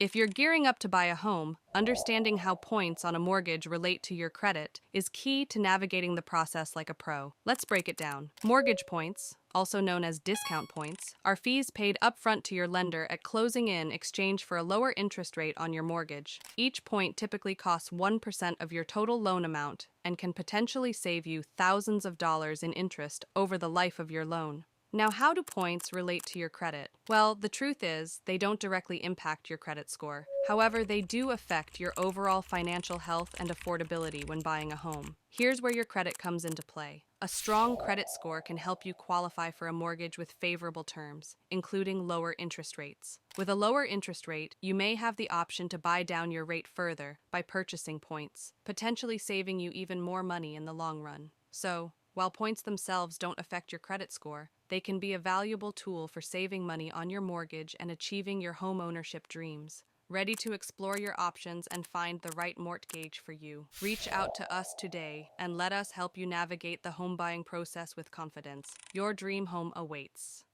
If you're gearing up to buy a home, understanding how points on a mortgage relate to your credit is key to navigating the process like a pro. Let's break it down. Mortgage points, also known as discount points, are fees paid upfront to your lender at closing in exchange for a lower interest rate on your mortgage. Each point typically costs 1% of your total loan amount and can potentially save you thousands of dollars in interest over the life of your loan. Now, how do points relate to your credit? Well, the truth is, they don't directly impact your credit score. However, they do affect your overall financial health and affordability when buying a home. Here's where your credit comes into play. A strong credit score can help you qualify for a mortgage with favorable terms, including lower interest rates. With a lower interest rate, you may have the option to buy down your rate further by purchasing points, potentially saving you even more money in the long run. So, while points themselves don't affect your credit score, they can be a valuable tool for saving money on your mortgage and achieving your home ownership dreams. Ready to explore your options and find the right mortgage for you? Reach out to us today and let us help you navigate the home buying process with confidence. Your dream home awaits.